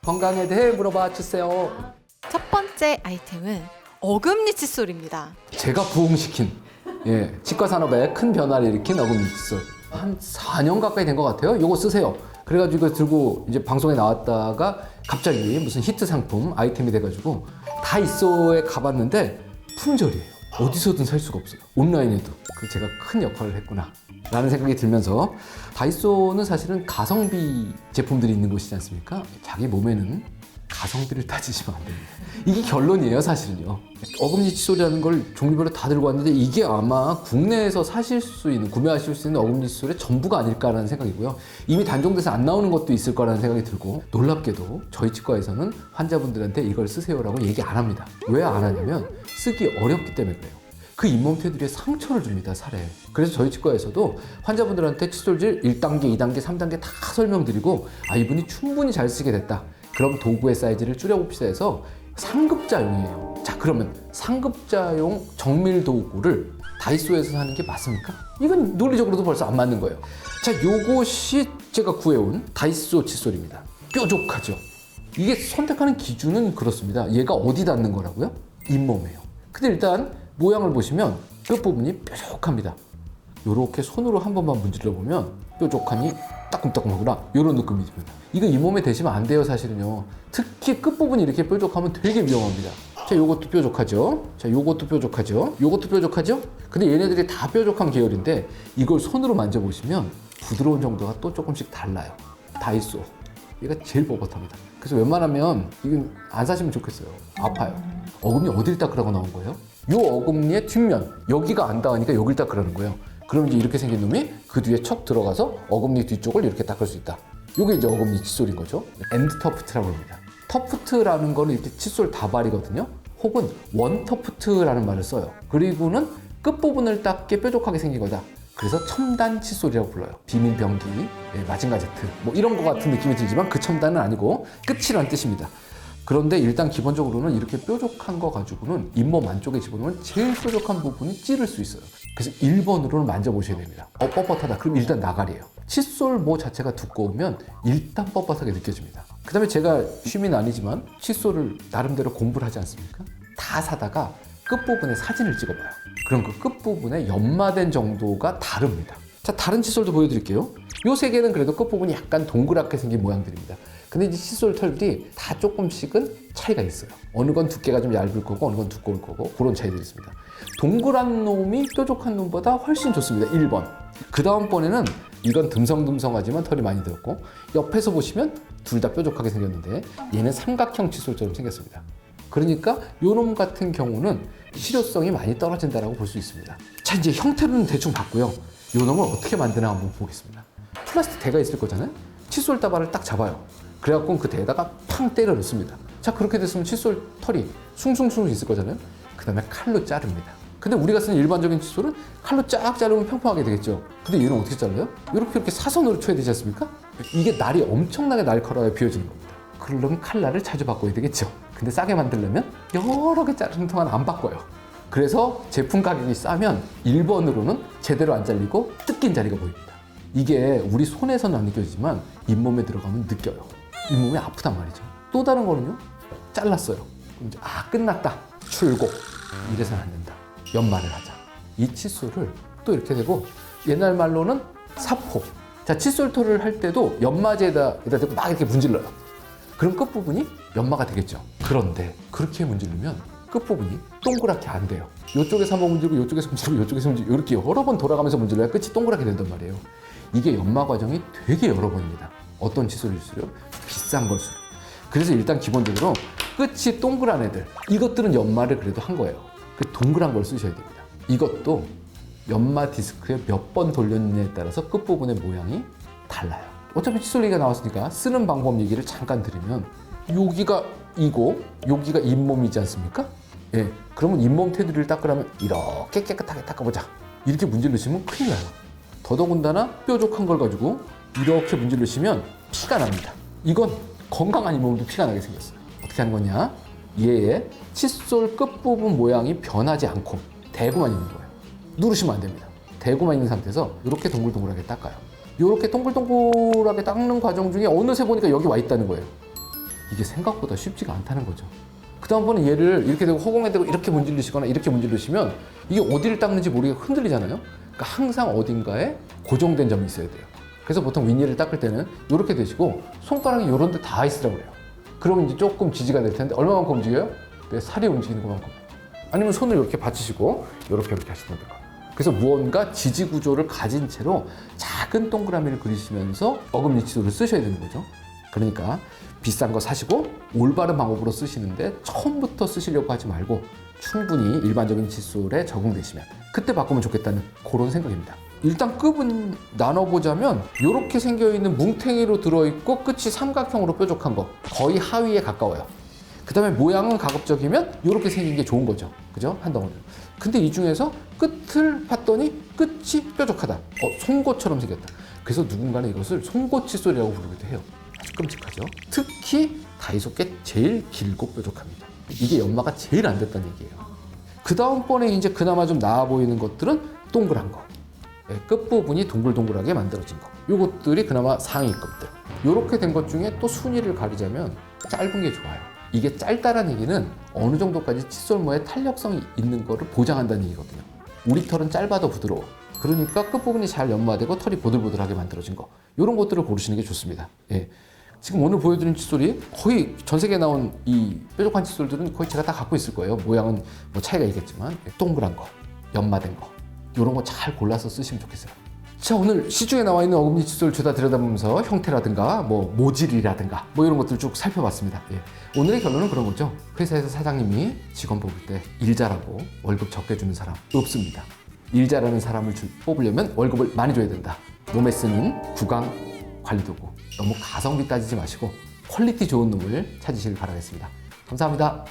건강에 대해 물어봐 주세요. 첫 번째 아이템은 어금니 칫솔입니다. 제가 부흥시킨 치과 산업에 큰 변화를 일으킨 어금니 칫솔. 한 4년 가까이 된 것 같아요. 이거 쓰세요. 그래가지고 이거 들고 이제 방송에 나왔다가 갑자기 무슨 히트 상품 아이템이 돼가지고 다이소에 가봤는데 품절이에요. 어디서든 살 수가 없어요. 온라인에도. 그 제가 큰 역할을 했구나 라는 생각이 들면서, 다이소는 사실은 가성비 제품들이 있는 곳이지 않습니까? 자기 몸에는 가성비를 따지시면 안 됩니다. 이게 결론이에요, 사실은요. 어금니 칫솔이라는 걸 종류별로 다 들고 왔는데 이게 아마 국내에서 사실 수 있는, 구매하실 수 있는 어금니 칫솔의 전부가 아닐까라는 생각이고요. 이미 단종돼서 안 나오는 것도 있을 거라는 생각이 들고, 놀랍게도 저희 치과에서는 환자분들한테 이걸 쓰세요라고 얘기 안 합니다. 왜 안 하냐면 쓰기 어렵기 때문에 그래요. 그 잇몸 테두리에 상처를 줍니다, 살에. 그래서 저희 치과에서도 환자분들한테 칫솔질 1단계, 2단계, 3단계 다 설명드리고, 아, 이분이 충분히 잘 쓰게 됐다. 그럼 도구의 사이즈를 줄여봅시다 해서 상급자용이에요. 자, 그러면 상급자용 정밀 도구를 다이소에서 사는 게 맞습니까? 이건 논리적으로도 벌써 안 맞는 거예요. 자, 요것이 제가 구해온 다이소 칫솔입니다. 뾰족하죠? 이게 선택하는 기준은 그렇습니다. 얘가 어디 닿는 거라고요? 잇몸이에요. 근데 일단 모양을 보시면 끝부분이 뾰족합니다. 요렇게 손으로 한 번만 문질러 보면 뾰족하니 따끔따끔하구나, 이런 느낌이 듭니다. 이거 잇몸에 대시면 안 돼요, 사실은요. 특히 끝부분이 이렇게 뾰족하면 되게 위험합니다. 자, 요것도 뾰족하죠. 자, 요것도 뾰족하죠. 요것도 뾰족하죠. 근데 얘네들이 다 뾰족한 계열인데 이걸 손으로 만져보시면 부드러운 정도가 또 조금씩 달라요. 다이소, 얘가 제일 뻣뻣합니다. 그래서 웬만하면 이건 안 사시면 좋겠어요. 아파요. 어금니 어딜 닦으라고 나온 거예요? 요 어금니의 뒷면, 여기가 안 닿으니까 여길 닦으라는 거예요. 그럼 이제 이렇게 생긴 놈이 그 뒤에 척 들어가서 어금니 뒤쪽을 이렇게 닦을 수 있다. 요게 이제 어금니 칫솔인 거죠. 엔드 터프트라고 합니다. 터프트라는 거는 이렇게 칫솔 다발이거든요. 혹은 원 터프트라는 말을 써요. 그리고는 끝부분을 닦게 뾰족하게 생긴 거다. 그래서 첨단 칫솔이라고 불러요. 비밀병기, 마징가제트 뭐 이런 거 같은 느낌이 들지만 그 첨단은 아니고 끝이란 뜻입니다. 그런데 일단 기본적으로는 이렇게 뾰족한 거 가지고는 잇몸 안쪽에 집어넣으면 제일 뾰족한 부분이 찌를 수 있어요. 그래서 1번으로는 만져보셔야 됩니다. 뻣뻣하다. 그럼 일단 나가리예요. 칫솔 모 자체가 두꺼우면 일단 뻣뻣하게 느껴집니다. 그 다음에 제가 취미는 아니지만 칫솔을 나름대로 공부를 하지 않습니까? 다 사다가 끝부분에 사진을 찍어봐요. 그럼 그 끝부분에 연마된 정도가 다릅니다. 자, 다른 칫솔도 보여드릴게요. 요 세 개는 그래도 끝부분이 약간 동그랗게 생긴 모양들입니다. 근데 이제 칫솔 털들이 다 조금씩은 차이가 있어요. 어느 건 두께가 좀 얇을 거고 어느 건 두꺼울 거고 그런 차이들이 있습니다. 동그란 놈이 뾰족한 놈보다 훨씬 좋습니다. 1번. 그 다음번에는 이건 듬성듬성하지만 털이 많이 들었고, 옆에서 보시면 둘 다 뾰족하게 생겼는데 얘는 삼각형 칫솔처럼 생겼습니다. 그러니까 요놈 같은 경우는 실효성이 많이 떨어진다고 볼 수 있습니다. 자, 이제 형태는 대충 봤고요. 요 놈을 어떻게 만드나 한번 보겠습니다. 플라스틱 대가 있을 거잖아요. 칫솔 다발을 딱 잡아요. 그래갖고 그 대에다가 팡 때려 넣습니다. 자, 그렇게 됐으면 칫솔 털이 숭숭숭 있을 거잖아요. 그 다음에 칼로 자릅니다. 근데 우리가 쓰는 일반적인 칫솔은 칼로 쫙 자르면 평평하게 되겠죠. 근데 얘는 어떻게 잘라요? 이렇게 사선으로 쳐야 되지 않습니까? 이게 날이 엄청나게 날카로워야 비워지는 겁니다. 그러려면 칼날을 자주 바꿔야 되겠죠. 근데 싸게 만들려면 여러 개 자르는 동안 안 바꿔요. 그래서 제품 가격이 싸면 1번으로는 제대로 안 잘리고 뜯긴 자리가 보입니다. 이게 우리 손에서는 안 느껴지지만 잇몸에 들어가면 느껴요. 잇몸이 아프단 말이죠. 또 다른 거는요, 잘랐어요. 그럼 이제 끝났다, 출고. 이래서는 안 된다, 연마를 하자. 이 칫솔을 또 이렇게 되고, 옛날 말로는 사포. 자, 칫솔 털을 할 때도 연마제에다 대고 막 이렇게 문질러요. 그럼 끝부분이 연마가 되겠죠. 그런데 그렇게 문지르면 끝부분이 동그랗게 안 돼요. 이쪽에서 한번 문지르고 이쪽에서 문지르고 이쪽에서 문지르고 이렇게 여러 번 돌아가면서 문질러야 끝이 동그랗게 된단 말이에요. 이게 연마 과정이 되게 여러 번입니다. 어떤 칫솔일수록 비싼 걸수록. 그래서 일단 기본적으로 끝이 동그란 애들, 이것들은 연마를 그래도 한 거예요. 그 동그란 걸 쓰셔야 됩니다. 이것도 연마 디스크에 몇 번 돌렸느냐에 따라서 끝부분의 모양이 달라요. 어차피 칫솔 얘기가 나왔으니까 쓰는 방법 얘기를 잠깐 드리면, 여기가 이고 여기가 잇몸이지 않습니까? 예, 그러면 잇몸 테두리를 닦으려면 이렇게 깨끗하게 닦아보자. 이렇게 문질르시면 큰일 나요. 더더군다나 뾰족한 걸 가지고 이렇게 문질르시면 피가 납니다. 이건 건강한 잇몸도 피가 나게 생겼어요. 어떻게 하는 거냐? 얘의 칫솔 끝부분 모양이 변하지 않고 대고만 있는 거예요. 누르시면 안 됩니다. 대고만 있는 상태에서 이렇게 동글동글하게 닦아요. 이렇게 동글동글하게 닦는 과정 중에 어느새 보니까 여기 와 있다는 거예요. 이게 생각보다 쉽지가 않다는 거죠. 그 다음번에 얘를 이렇게 되고 허공에 대고 이렇게 문지르시거나 이렇게 문지르시면 이게 어디를 닦는지 모르게 흔들리잖아요. 그러니까 항상 어딘가에 고정된 점이 있어야 돼요. 그래서 보통 윗니를 닦을 때는 이렇게 되시고 손가락이 이런 데 다 있으라고 그래요. 그러면 이제 조금 지지가 될 텐데 얼마만큼 움직여요? 내 살이 움직이는 것만큼. 아니면 손을 이렇게 받치시고 이렇게 하시던가. 그래서 무언가 지지 구조를 가진 채로 작은 동그라미를 그리시면서 어금니칫솔을 쓰셔야 되는 거죠. 그러니까 비싼 거 사시고 올바른 방법으로 쓰시는데 처음부터 쓰시려고 하지 말고 충분히 일반적인 칫솔에 적응되시면 그때 바꾸면 좋겠다는 그런 생각입니다. 일단 급은 나눠보자면 이렇게 생겨있는 뭉탱이로 들어있고 끝이 삼각형으로 뾰족한 거 거의 하위에 가까워요. 그 다음에 모양은 가급적이면 이렇게 생긴 게 좋은 거죠. 그죠? 한 덩어리. 근데 이 중에서 끝을 봤더니 끝이 뾰족하다. 송곳처럼 생겼다. 그래서 누군가는 이것을 송곳 칫솔이라고 부르기도 해요. 아주 끔찍하죠. 특히 다이소 게 제일 길고 뾰족합니다. 이게 연마가 제일 안 됐다는 얘기예요. 그 다음번에 이제 그나마 좀 나아 보이는 것들은 동그란 거. 끝부분이 동글동글하게 만들어진 거. 요것들이 그나마 상위급들. 요렇게 된 것 중에 또 순위를 가리자면 짧은 게 좋아요. 이게 짧다는 얘기는 어느 정도까지 칫솔모에 탄력성이 있는 거를 보장한다는 얘기거든요. 우리 털은 짧아도 부드러워. 그러니까 끝부분이 잘 연마되고 털이 보들보들하게 만들어진 거. 이런 것들을 고르시는 게 좋습니다. 예. 지금 오늘 보여드린 칫솔이 거의 전 세계에 나온 이 뾰족한 칫솔들은 거의 제가 다 갖고 있을 거예요. 모양은 뭐 차이가 있겠지만 동그란 거, 연마된 거 이런 거 잘 골라서 쓰시면 좋겠어요. 자, 오늘 시중에 나와 있는 어금니 칫솔 죄다 들여다보면서 형태라든가 뭐 모질이라든가 뭐 이런 것들 쭉 살펴봤습니다. 예. 오늘의 결론은 그런 거죠. 회사에서 사장님이 직원 뽑을 때 일 잘하고 월급 적게 주는 사람 없습니다. 일 잘하는 사람을 뽑으려면 월급을 많이 줘야 된다. 몸에 쓰는 구강 관리도구 너무 가성비 따지지 마시고 퀄리티 좋은 놈을 찾으시길 바라겠습니다. 감사합니다.